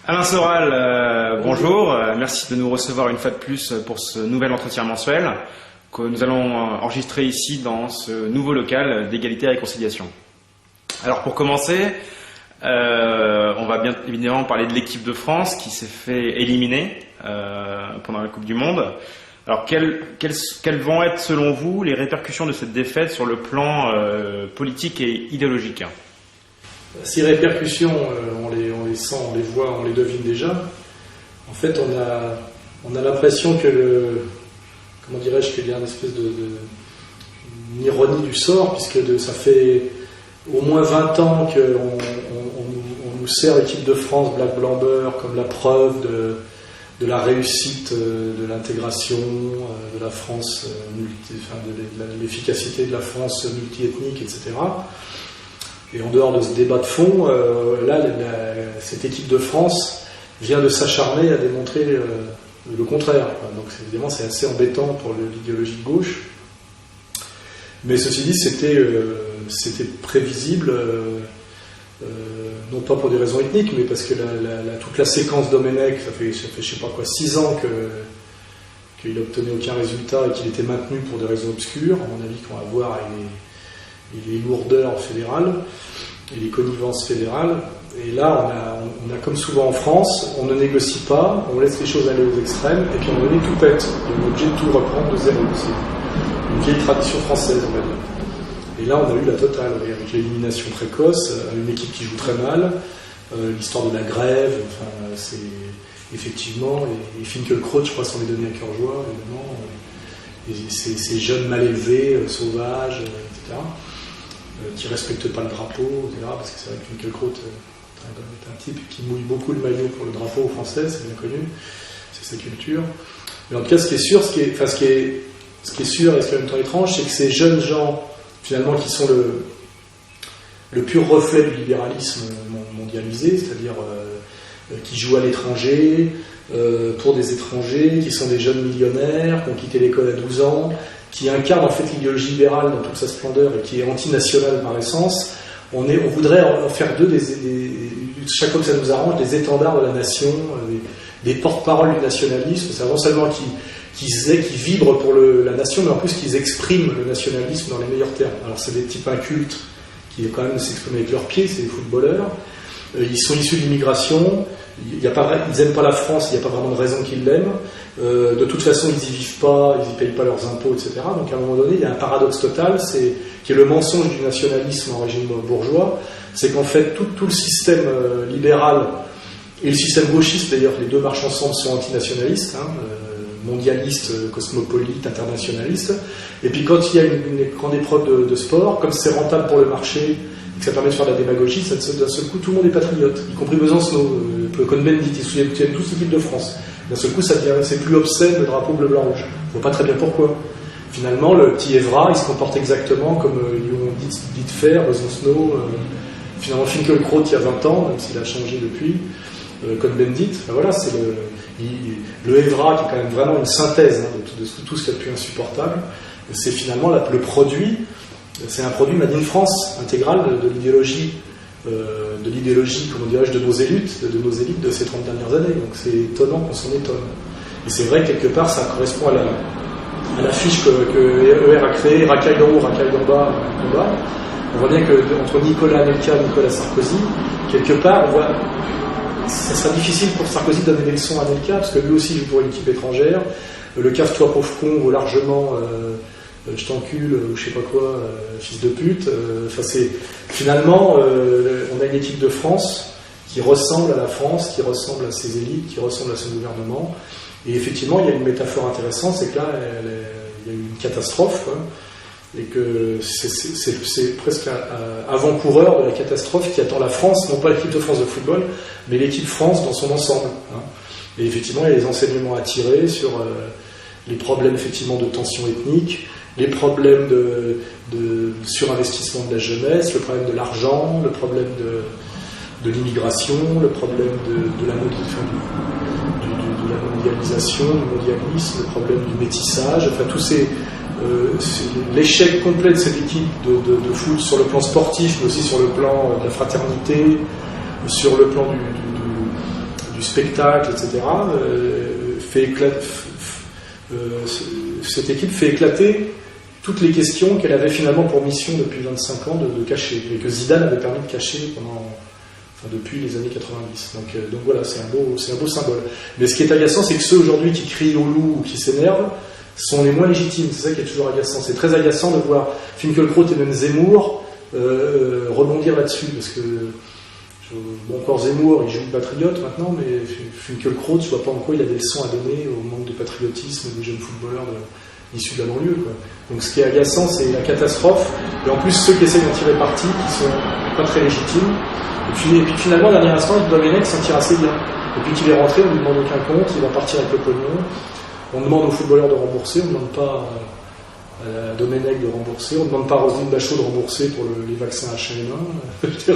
Alain Soral, bonjour. Merci de nous recevoir une fois de plus pour ce nouvel entretien mensuel que nous allons enregistrer ici dans ce nouveau local d'égalité et réconciliation. Alors pour commencer, on va bien évidemment parler de l'équipe de France qui s'est fait éliminer pendant la Coupe du Monde. Alors quelles vont être selon vous les répercussions de cette défaite sur le plan politique et idéologique ? Ces répercussions, on les sent, on les voit, on les devine déjà. En fait, on a l'impression que qu'il y a une espèce une ironie du sort, puisque ça fait au moins 20 ans qu'on nous sert l'équipe de France Black Blamber comme la preuve de la réussite de l'intégration de la France, de l'efficacité de la France multiethnique, etc. Et en dehors de ce débat de fond, cette équipe de France vient de s'acharner à démontrer le contraire. Donc évidemment c'est assez embêtant pour l'idéologie de gauche. Mais ceci dit, c'était prévisible, non pas pour des raisons ethniques, mais parce que toute la séquence Domenech, ça fait je sais pas quoi, 6 ans qu'il n'obtenait aucun résultat et qu'il était maintenu pour des raisons obscures, à mon avis qu'on va voir avec les lourdeurs fédérales et les connivences fédérales. Et là, on a comme souvent en France, on ne négocie pas, on laisse les choses aller aux extrêmes, et puis à un moment donné, tout pète. Et on est obligé de tout reprendre de zéro. C'est une vieille tradition française, on va dire. Et là, on a eu la totale, avec l'élimination précoce, une équipe qui joue très mal, l'histoire de la grève, enfin, c'est effectivement, et Finkielkraut, je crois, s'en est donné à cœur joie, évidemment, et ces jeunes mal élevés, sauvages, etc., qui ne respectent pas le drapeau, etc., parce que c'est vrai que Finkielkraut est un type qui mouille beaucoup le maillot pour le drapeau français, c'est bien connu, c'est sa culture. Mais en tout cas, ce qui est sûr, ce qui est sûr et ce qui est en même temps étrange, c'est que ces jeunes gens, finalement, qui sont le pur reflet du libéralisme mondialisé, c'est-à-dire qui jouent à l'étranger, pour des étrangers, qui sont des jeunes millionnaires, qui ont quitté l'école à 12 ans, qui incarnent en fait l'idéologie libérale dans toute sa splendeur et qui est antinationale par essence, on voudrait en faire d'eux, chaque fois que ça nous arrange, des étendards de la nation, des porte-parole du nationalisme, c'est non seulement qui vibrent pour la nation, mais en plus qu'ils expriment le nationalisme dans les meilleurs termes. Alors c'est des types incultes qui quand même s'expriment avec leurs pieds, c'est des footballeurs, ils sont issus de l'immigration, ils n'aiment pas la France, il n'y a pas vraiment de raison qu'ils l'aiment, de toute façon ils n'y vivent pas, ils n'y payent pas leurs impôts, etc. Donc à un moment donné, il y a un paradoxe total, qui est le mensonge du nationalisme en régime bourgeois, c'est qu'en fait tout le système libéral et le système gauchiste, d'ailleurs les deux marchent ensemble, sont antinationalistes, mondialistes, cosmopolites, internationalistes, et puis quand il y a une grande épreuve de sport, comme c'est rentable pour le marché, et que ça permet de faire de la démagogie, d'un seul coup tout le monde est patriote, y compris Besancenot, Cohn-Bendit, ils soutiennent tous l'équipe de France. D'un seul coup, c'est plus obscène le drapeau bleu-blanc-rouge. On ne voit pas très bien pourquoi. Finalement, le petit Evra, il se comporte exactement comme ils lui ont dit de faire, Besancenot. Finalement, Finkielkraut, il y a 20 ans, même s'il a changé depuis, Cohn-Bendit. Enfin, voilà, c'est le Evra qui est quand même vraiment une synthèse de tout ce qu'il y a de plus insupportable. C'est finalement le produit, c'est un produit made in France, intégral de l'idéologie. Comment dirais-je, de nos élites de ces 30 dernières années. Donc c'est étonnant qu'on s'en étonne. Et c'est vrai que quelque part ça correspond à la fiche que ER a créée, racaille d'en haut, racaille d'en bas, combat. On voit bien qu'entre Nicolas Anelka et Nicolas Sarkozy, quelque part, ça sera difficile pour Sarkozy de donner des leçons à Anelka, parce que lui aussi joue pour une équipe étrangère. Le cave-toi pauvre con vaut largement je t'encule, ou je sais pas quoi, fils de pute. Finalement, on a une équipe de France qui ressemble à la France, qui ressemble à ses élites, qui ressemble à son gouvernement. Et effectivement, il y a une métaphore intéressante, c'est que là, il y a eu une catastrophe, et que c'est presque un avant-coureur de la catastrophe qui attend la France, non pas l'équipe de France de football, mais l'équipe France dans son ensemble. Et effectivement, il y a des enseignements à tirer sur les problèmes effectivement de tension ethnique, les problèmes de surinvestissement de la jeunesse, le problème de l'argent, le problème de l'immigration, le problème de la mondialisation, du mondialisme, le problème du métissage, enfin tous l'échec complet de cette équipe de foot sur le plan sportif, mais aussi sur le plan de la fraternité, sur le plan du spectacle, etc., cette équipe fait éclater toutes les questions qu'elle avait finalement pour mission depuis 25 ans de cacher, et que Zidane avait permis de cacher depuis les années 90. Donc voilà, c'est un beau symbole. Mais ce qui est agaçant, c'est que ceux aujourd'hui qui crient au loup ou qui s'énervent sont les moins légitimes. C'est ça qui est toujours agaçant. C'est très agaçant de voir Finkielkraut et même Zemmour rebondir là-dessus, parce que encore Zemmour, il joue le patriote maintenant, mais Finkielkraut, je vois pas en quoi il a des leçons à donner au manque de patriotisme des jeunes footballeurs issus de la banlieue, quoi. Donc ce qui est agaçant, c'est la catastrophe, et en plus ceux qui essaient d'en tirer parti, qui sont pas très légitimes, et puis finalement, dernier instant, Domenech s'en tire assez bien. Et puis qu'il est rentré, on ne lui demande aucun compte, il va partir avec le pognon, on demande aux footballeurs de rembourser, on ne demande pas à Domenech de rembourser, on ne demande pas à Roselyne Bachot de rembourser pour les vaccins H1N1.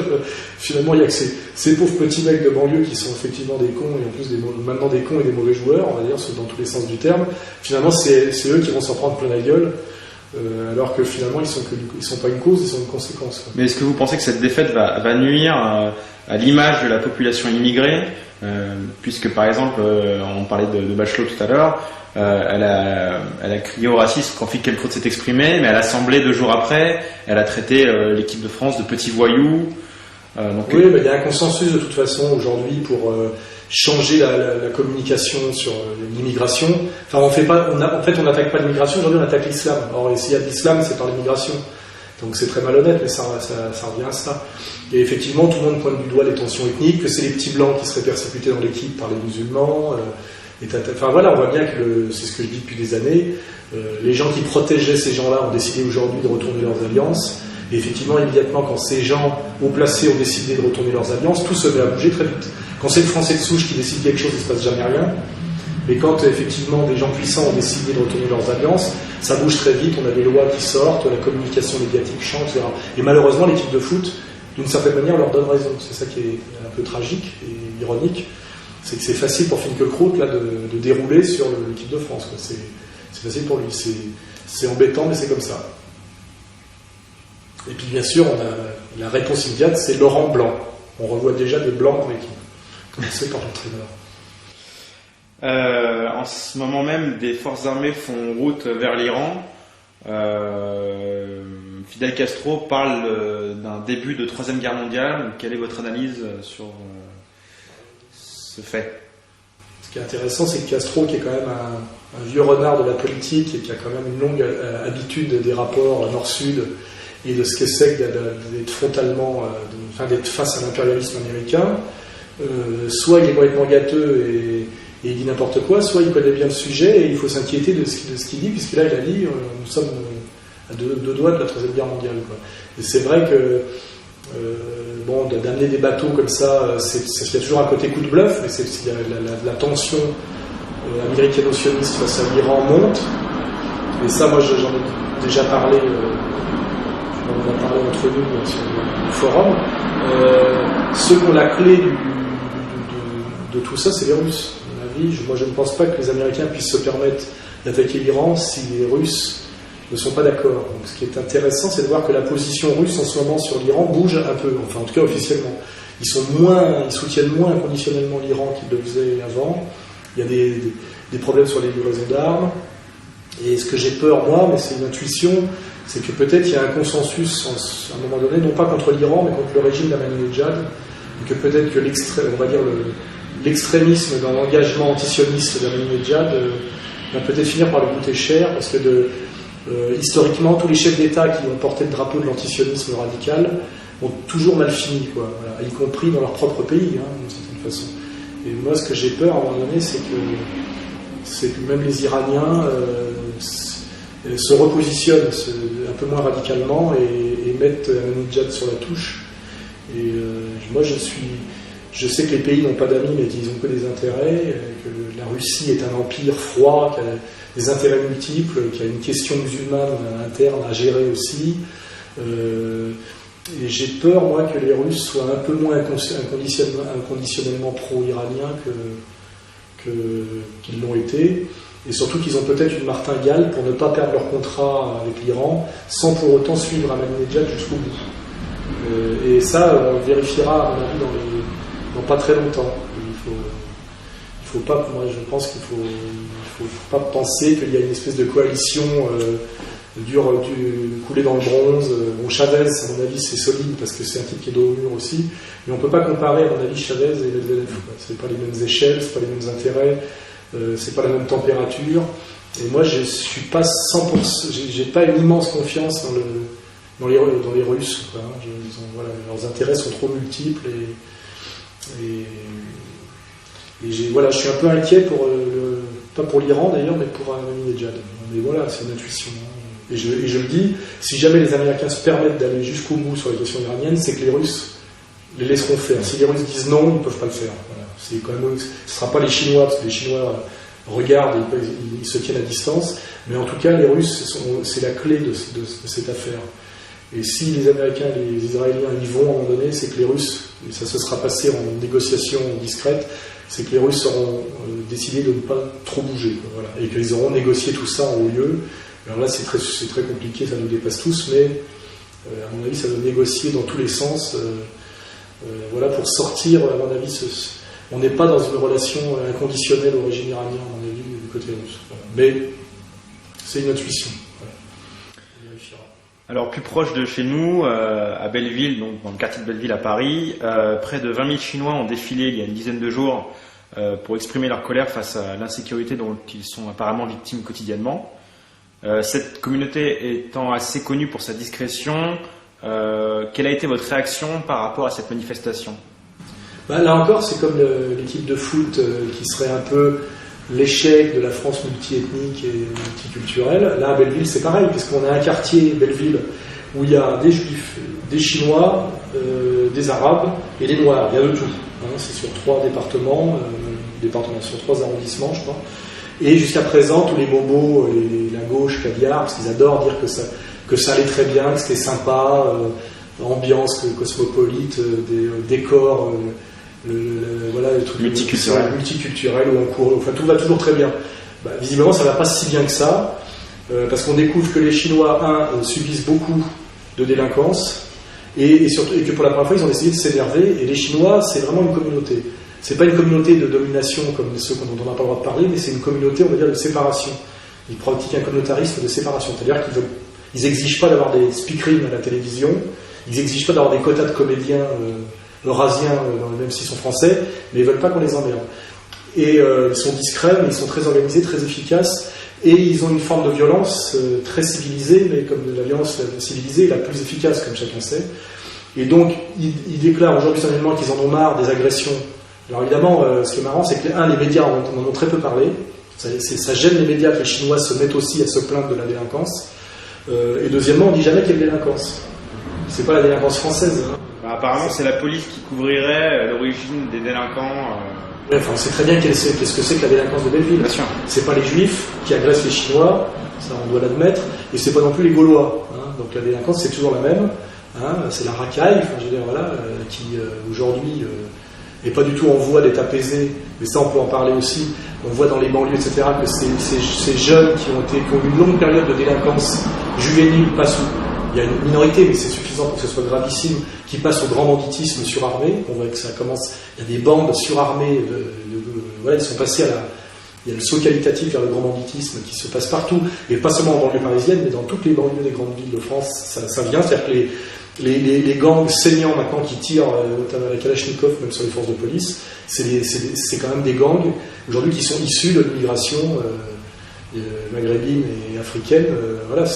Finalement, il y a que ces pauvres petits mecs de banlieue qui sont effectivement des cons, et en plus maintenant des cons et des mauvais joueurs, on va dire, dans tous les sens du terme. Finalement, c'est eux qui vont s'en prendre plein la gueule, alors que finalement, ils sont pas une cause, ils sont une conséquence, quoi. Mais est-ce que vous pensez que cette défaite va nuire à l'image de la population immigrée, puisque par exemple, on parlait de Bachelot tout à l'heure, elle a crié au racisme quand Finkielkraut s'est exprimé, mais à l'Assemblée 2 jours après, elle a traité l'équipe de France de petits voyous. Oui, il y a un consensus de toute façon aujourd'hui pour changer la communication sur l'immigration. Enfin, on n'attaque pas l'immigration, aujourd'hui on attaque l'islam. Or, s'il y a de l'islam, c'est par l'immigration. Donc c'est très malhonnête, mais ça revient à ça. Et effectivement, tout le monde pointe du doigt les tensions ethniques, que c'est les petits blancs qui seraient persécutés dans l'équipe par les musulmans. Enfin voilà, on voit bien que c'est ce que je dis depuis des années. Les gens qui protégeaient ces gens-là ont décidé aujourd'hui de retourner leurs alliances. Et effectivement, immédiatement, quand ces gens haut placés ont décidé de retourner leurs alliances, tout se met à bouger très vite. Quand c'est le Français de souche qui décide quelque chose, il ne se passe jamais rien. Mais quand effectivement des gens puissants ont décidé de retourner leurs alliances, ça bouge très vite, on a des lois qui sortent, la communication médiatique change, etc. Et malheureusement, l'équipe de foot, d'une certaine manière, leur donne raison. C'est ça qui est un peu tragique et ironique. C'est que c'est facile pour Finkielkraut là, de dérouler sur l'équipe de France, quoi. C'est facile pour lui. C'est embêtant, mais c'est comme ça. Et puis bien sûr, on a la réponse immédiate, c'est Laurent Blanc. On revoit déjà des blancs dans l'équipe. Commencé par l'entraîneur. En ce moment même, des forces armées font route vers l'Iran. Fidel Castro parle d'un début de 3e guerre mondiale. Quelle est votre analyse sur ce fait? Ce qui est intéressant, c'est que Castro, qui est quand même un vieux renard de la politique et qui a quand même une longue habitude des rapports nord-sud et de ce que c'est que d'être frontalement, d'être face à l'impérialisme américain, soit il est complètement gâteux et il dit n'importe quoi, soit il connaît bien le sujet et il faut s'inquiéter de ce qu'il dit, puisque là il a dit nous sommes à deux doigts de la 3e guerre mondiale, quoi. Et c'est vrai que d'amener des bateaux comme ça, il y a toujours un côté coup de bluff, mais la tension américano-sioniste face à l'Iran monte, et ça moi j'en ai déjà parlé, on en a parlé entre nous sur le forum. Ceux qui ont la clé de tout ça, c'est les Russes. Moi je ne pense pas que les Américains puissent se permettre d'attaquer l'Iran si les Russes ne sont pas d'accord. Donc ce qui est intéressant, c'est de voir que la position russe en ce moment sur l'Iran bouge un peu, enfin en tout cas officiellement. Ils soutiennent moins inconditionnellement l'Iran qu'ils le faisaient avant. Il y a des problèmes sur les livraisons d'armes. Et ce que j'ai peur, moi, mais c'est une intuition, c'est que peut-être il y a un consensus à un moment donné, non pas contre l'Iran, mais contre le régime d'Ahmadinejad, et que peut-être que l'extrémisme dans l'engagement antisioniste d'Ahmadinejad va peut-être finir par lui coûter cher, parce que historiquement, tous les chefs d'État qui ont porté le drapeau de l'antisionisme radical ont toujours mal fini, quoi, voilà, y compris dans leur propre pays, d'une certaine façon. Et moi, ce que j'ai peur à un moment donné, c'est que même les Iraniens se repositionnent un peu moins radicalement et mettent Ahmadinejad sur la touche. Et moi, je sais que les pays n'ont pas d'amis, mais qu'ils n'ont que des intérêts, que la Russie est un empire froid, qui a des intérêts multiples, qui a une question musulmane interne à gérer aussi. Et j'ai peur, moi, que les Russes soient un peu moins inconditionnellement pro-iraniens qu'ils l'ont été. Et surtout qu'ils ont peut-être une martingale pour ne pas perdre leur contrat avec l'Iran, sans pour autant suivre Ahmadinejad jusqu'au bout. Et ça, on le vérifiera, à mon avis, dans pas très longtemps. moi je pense qu'il faut pas penser qu'il y a une espèce de coalition coulée dans le bronze. Bon, Chavez, à mon avis, c'est solide parce que c'est un type qui est dos au mur aussi, mais on peut pas comparer, à mon avis, Chavez et Medvedev. C'est pas les mêmes échelles, c'est pas les mêmes intérêts, c'est pas la même température. Et moi, je suis pas 100%, j'ai pas une immense confiance dans les Russes. Quoi, hein. Leurs intérêts sont trop multiples et je suis un peu inquiet pas pour l'Iran d'ailleurs, mais pour Ahmadinejad. Mais voilà, c'est une intuition. Et je le dis, si jamais les Américains se permettent d'aller jusqu'au bout sur les questions iraniennes, c'est que les Russes les laisseront faire. Si les Russes disent non, ils ne peuvent pas le faire. Voilà. Ce ne sera pas les Chinois, parce que les Chinois regardent et ils se tiennent à distance, mais en tout cas, les Russes, c'est la clé de cette affaire. Et si les Américains et les Israéliens y vont à un moment donné, c'est que les Russes, et ça se sera passé en négociation discrète, c'est que les Russes auront décidé de ne pas trop bouger, quoi, voilà, et qu'ils auront négocié tout ça en haut lieu. Alors là, c'est très compliqué, ça nous dépasse tous, mais à mon avis, ça doit négocier dans tous les sens, voilà, pour sortir, à mon avis, on n'est pas dans une relation inconditionnelle au régime iranien, à mon avis, du côté russe. Voilà. Mais c'est une intuition. Voilà. On vérifiera. Alors, plus proche de chez nous, à Belleville, donc dans le quartier de Belleville à Paris, près de 20 000 Chinois ont défilé il y a une dizaine de jours pour exprimer leur colère face à l'insécurité dont ils sont apparemment victimes quotidiennement. Cette communauté étant assez connue pour sa discrétion, quelle a été votre réaction par rapport à cette manifestation ? Là encore, c'est comme l'équipe de foot qui serait un peu l'échec de la France multiethnique et multiculturelle. Là, à Belleville, c'est pareil, puisqu'on a un quartier, Belleville, où il y a des Juifs, des Chinois, des Arabes et des Noirs. Il y a de tout. Hein, c'est sur 3 départements, sur 3 arrondissements, je crois. Et jusqu'à présent, tous les bobos et la gauche caviar, parce qu'ils adorent dire que ça allait très bien, que c'était sympa, ambiance cosmopolite, des décors, voilà, des trucs multiculturels où on court, enfin tout va toujours très bien. Visiblement, ça va pas si bien que ça, parce qu'on découvre que les Chinois, subissent beaucoup de délinquance, et que pour la première fois, ils ont décidé de s'énerver. Et les Chinois, c'est vraiment une communauté. C'est pas une communauté de domination comme ceux dont on n'a pas le droit de parler, mais c'est une communauté, on va dire, de séparation. Ils pratiquent un communautarisme de séparation, c'est-à-dire qu'ils n'exigent pas d'avoir des speakerines à la télévision, ils n'exigent pas d'avoir des quotas de comédiens eurasiens, même s'ils sont français, mais ils veulent pas qu'on les emmerde. Et ils sont discrets, mais ils sont très organisés, très efficaces, et ils ont une forme de violence très civilisée, mais comme la violence civilisée est la plus efficace, comme chacun sait. Et donc, ils déclarent aujourd'hui solennellement qu'ils en ont marre des agressions. Alors évidemment, ce qui est marrant, c'est que les médias en ont très peu parlé. Ça gêne les médias que les Chinois se mettent aussi à se plaindre de la délinquance. Et deuxièmement, on ne dit jamais qu'il y a de délinquance. C'est pas la délinquance française. Hein. Apparemment, c'est la police qui couvrirait l'origine des délinquants. Enfin, on sait très bien qu'est-ce que c'est que la délinquance de Belleville. Bien sûr. C'est pas les Juifs qui agressent les Chinois, ça on doit l'admettre, et c'est pas non plus les Gaulois. Hein. Donc la délinquance, c'est toujours la même. Hein. C'est la racaille, enfin, je veux dire, voilà, qui aujourd'hui n'est pas du tout en voie d'être apaisée, mais ça on peut en parler aussi. On voit dans les banlieues, etc., que ces jeunes qui ont eu une longue période de délinquance juvénile passent il y a une minorité, mais c'est suffisant pour que ce soit gravissime, qui passe au grand banditisme surarmé. On voit que ça commence, il y a des bandes surarmées, voilà, ils sont passés il y a le saut qualitatif vers le grand banditisme qui se passe partout, et pas seulement en banlieue parisienne, mais dans toutes les banlieues des grandes villes de France, ça vient, c'est-à-dire que les gangs saignants maintenant qui tirent à la Kalachnikov, même sur les forces de police, c'est quand même des gangs, aujourd'hui, qui sont issus de l'immigration maghrébine et africaine, voilà,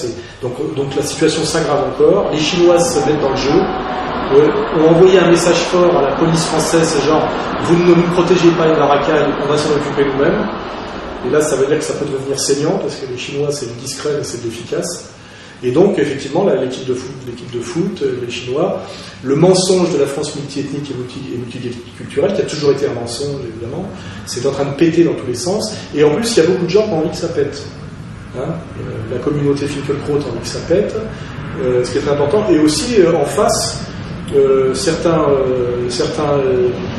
donc la situation s'aggrave encore. Les Chinois se mettent dans le jeu, ont envoyé un message fort à la police française, genre vous ne nous protégez pas de la racaille, on va s'en occuper nous-mêmes. Et là, ça veut dire que ça peut devenir saignant, parce que les Chinois, c'est du discret, mais c'est de l'efficace. Et donc, effectivement, l'équipe de foot, les Chinois, le mensonge de la France multiethnique et multiculturelle, qui a toujours été un mensonge, évidemment, c'est en train de péter dans tous les sens. Et en plus, il y a beaucoup de gens qui ont envie que ça pète. Hein, la communauté Finkielkraut a envie que ça pète, ce qui est très important. Et aussi, en face, certains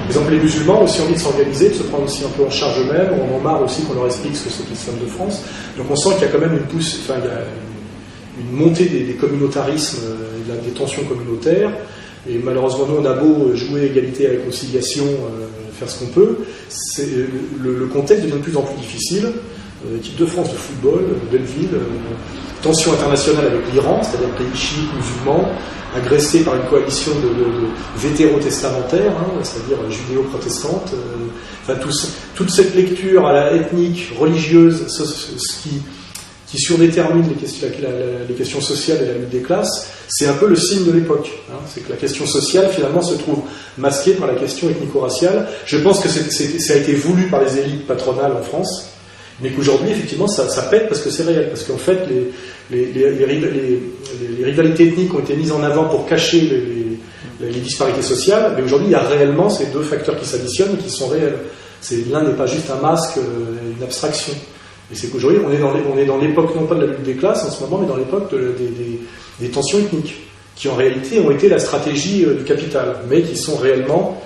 exemple les musulmans ont aussi envie de s'organiser, de se prendre aussi un peu en charge eux-mêmes. On en a marre aussi qu'on leur explique ce que c'est l'islam de France. Donc on sent qu'il y a quand même il y a une montée des communautarismes, des tensions communautaires, et malheureusement nous on a beau jouer égalité et réconciliation, faire ce qu'on peut. Le contexte devient de plus en plus difficile. Équipe de France de football, Belleville, tension internationale avec l'Iran, c'est-à-dire pays chiites, musulmans, agressé par une coalition de vétérotestamentaires, c'est-à-dire judéo-protestantes. Toute cette lecture à la ethnique, religieuse, qui surdétermine les questions sociales et la lutte des classes, c'est un peu le signe de l'époque. C'est que la question sociale, finalement, se trouve masquée par la question ethnico-raciale. Je pense que ça a été voulu par les élites patronales en France, mais qu'aujourd'hui, effectivement, ça pète parce que c'est réel. Parce qu'en fait, les rivalités ethniques ont été mises en avant pour cacher les disparités sociales, mais aujourd'hui, il y a réellement ces deux facteurs qui s'additionnent et qui sont réels. L'un n'est pas juste un masque, une abstraction. Et c'est qu'aujourd'hui, on est dans l'époque, non pas de la lutte des classes en ce moment, mais dans l'époque des tensions ethniques, qui en réalité ont été la stratégie du capital, mais qui sont réellement,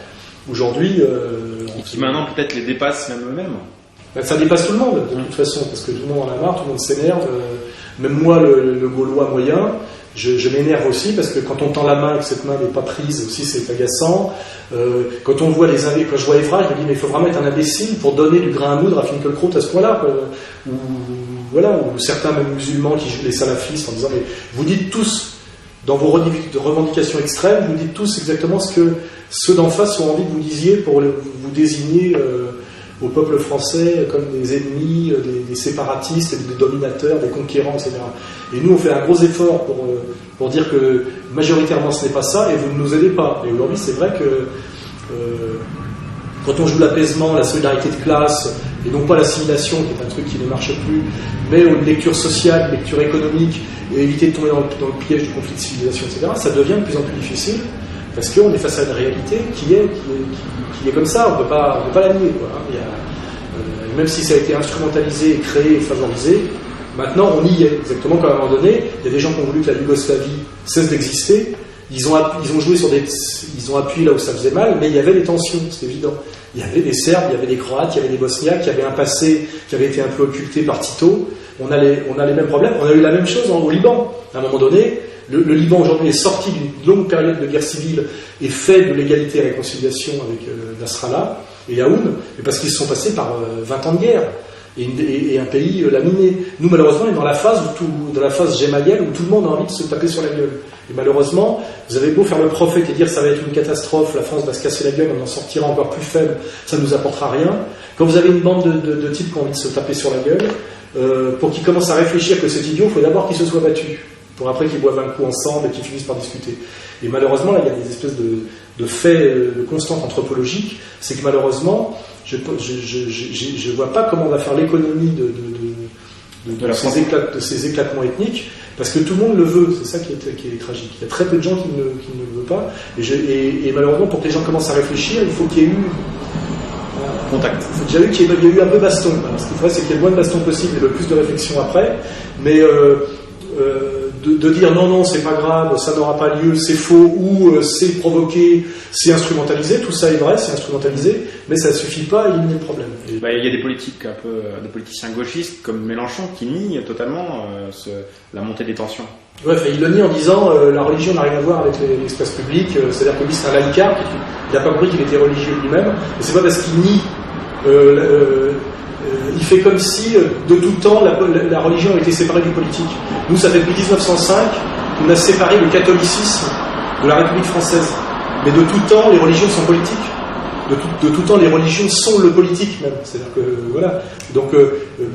aujourd'hui... et qui maintenant peut-être les dépassent même eux-mêmes. Ça dépasse tout le monde, de toute façon, parce que tout le monde en a marre, tout le monde s'énerve. Même moi, le Gaulois moyen, je m'énerve aussi, parce que quand on tend la main et que cette main n'est pas prise aussi, c'est agaçant. Quand on voit quand je vois Evra, je me dis, mais il faut vraiment être un imbécile pour donner du grain à moudre à Finkielkraut à ce point-là. Ou certains même musulmans qui jouent les salafistes en disant, mais vous dites tous, dans vos revendications extrêmes, vous dites tous exactement ce que ceux d'en face ont envie que vous disiez pour vous désigner au peuple français comme des ennemis, des séparatistes, des dominateurs, des conquérants, etc. Et nous, on fait un gros effort pour dire que majoritairement ce n'est pas ça, et vous ne nous aidez pas. Et aujourd'hui, c'est vrai que quand on joue l'apaisement, la solidarité de classe, et non pas l'assimilation, qui est un truc qui ne marche plus, mais une lecture sociale, une lecture économique, et éviter de tomber dans le piège du conflit de civilisation, etc., ça devient de plus en plus difficile, parce qu'on est face à une réalité qui est comme ça, on ne peut pas la nier. Même si ça a été instrumentalisé, créé et favorisé, maintenant on y est. Exactement comme à un moment donné, il y a des gens qui ont voulu que la Yougoslavie cesse d'exister, ils ont appuyé là où ça faisait mal, mais il y avait des tensions, c'est évident. Il y avait des Serbes, il y avait des Croates, il y avait des Bosniaques, il y avait un passé qui avait été un peu occulté par Tito. On a les mêmes problèmes. On a eu la même chose au Liban. À un moment donné, le Liban aujourd'hui est sorti d'une longue période de guerre civile et fait de l'égalité et réconciliation avec Nasrallah et Aoun, parce qu'ils se sont passés par 20 ans de guerre et un pays laminé. Nous, malheureusement, on est dans la phase gémaïenne où tout le monde a envie de se taper sur la gueule. Et malheureusement, vous avez beau faire le prophète et dire ça va être une catastrophe, la France va se casser la gueule, on en sortira encore plus faible, ça ne nous apportera rien. Quand vous avez une bande de types qui ont envie de se taper sur la gueule, pour qu'ils commencent à réfléchir que c'est idiot, il faut d'abord qu'ils se soient battus, pour après qu'ils boivent un coup ensemble et qu'ils finissent par discuter. Et malheureusement, là, il y a des espèces de faits de constantes anthropologiques, c'est que malheureusement, je vois pas comment on va faire l'économie de ces éclatements ethniques, parce que tout le monde le veut, c'est ça qui est tragique. Il y a très peu de gens qui ne le veulent pas, et malheureusement, pour que les gens commencent à réfléchir, il faut qu'il y ait eu contact. J'ai vu qu'il y a eu un peu baston. Ce qu'il faudrait, c'est qu'il y ait le moins de baston possible et le plus de réflexion après, mais de dire non, c'est pas grave, ça n'aura pas lieu, c'est faux, ou c'est provoqué, c'est instrumentalisé, tout ça est vrai, c'est instrumentalisé, mais ça ne suffit pas à éliminer le problème. Il y a des politiciens gauchistes comme Mélenchon qui nient totalement la montée des tensions. Ouais, il le nie en disant la religion n'a rien à voir avec l'espace public, c'est-à-dire que lui c'est un laïcard, il n'a pas compris qu'il était religieux lui-même, et c'est pas parce qu'il nie il fait comme si de tout temps la religion a été séparée du politique. Nous, ça fait depuis 1905 qu'on a séparé le catholicisme de la République française. Mais de tout temps, les religions sont politiques. De tout temps, les religions sont le politique même. C'est-à-dire que voilà. Donc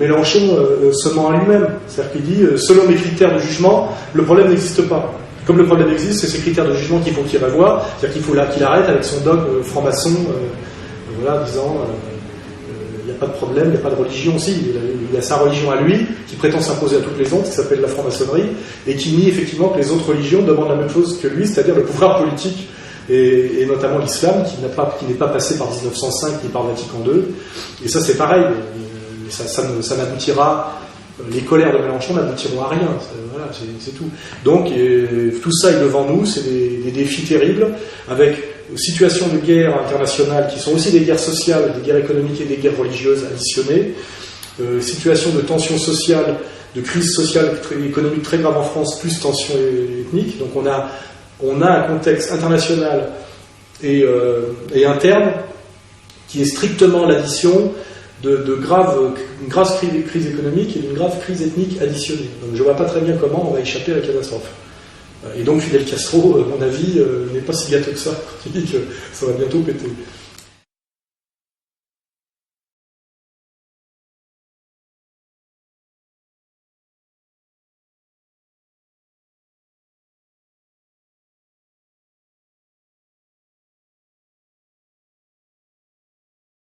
Mélenchon se ment à lui-même. C'est-à-dire qu'il dit selon mes critères de jugement, le problème n'existe pas. Comme le problème existe, c'est ces critères de jugement qu'il faut qu'il revoie. C'est-à-dire qu'il faut qu'il arrête avec son dogme franc-maçon, disant il n'y a pas de problème, il n'y a pas de religion. Si, il y a sa religion à lui, qui prétend s'imposer à toutes les autres, qui s'appelle la franc-maçonnerie, et qui nie effectivement que les autres religions demandent la même chose que lui, c'est-à-dire le pouvoir politique, et notamment l'islam, qui n'est pas passé par 1905 ni par Vatican II. Et ça, c'est pareil. Ça n'aboutira. Les colères de Mélenchon n'aboutiront à rien. Voilà, c'est tout. Donc, tout ça est devant nous. C'est des défis terribles, avec situations de guerre internationale qui sont aussi des guerres sociales, des guerres économiques et des guerres religieuses additionnées. Situations de tension sociale, de crise sociale et économique très grave en France, plus tension ethnique. Donc, on a un contexte international et interne qui est strictement l'addition une grave crise économique et d'une grave crise ethnique additionnée. Donc je ne vois pas très bien comment on va échapper à la catastrophe. Et donc Fidel Castro, à mon avis, n'est pas si gâteux que ça quand il dit que ça va bientôt péter.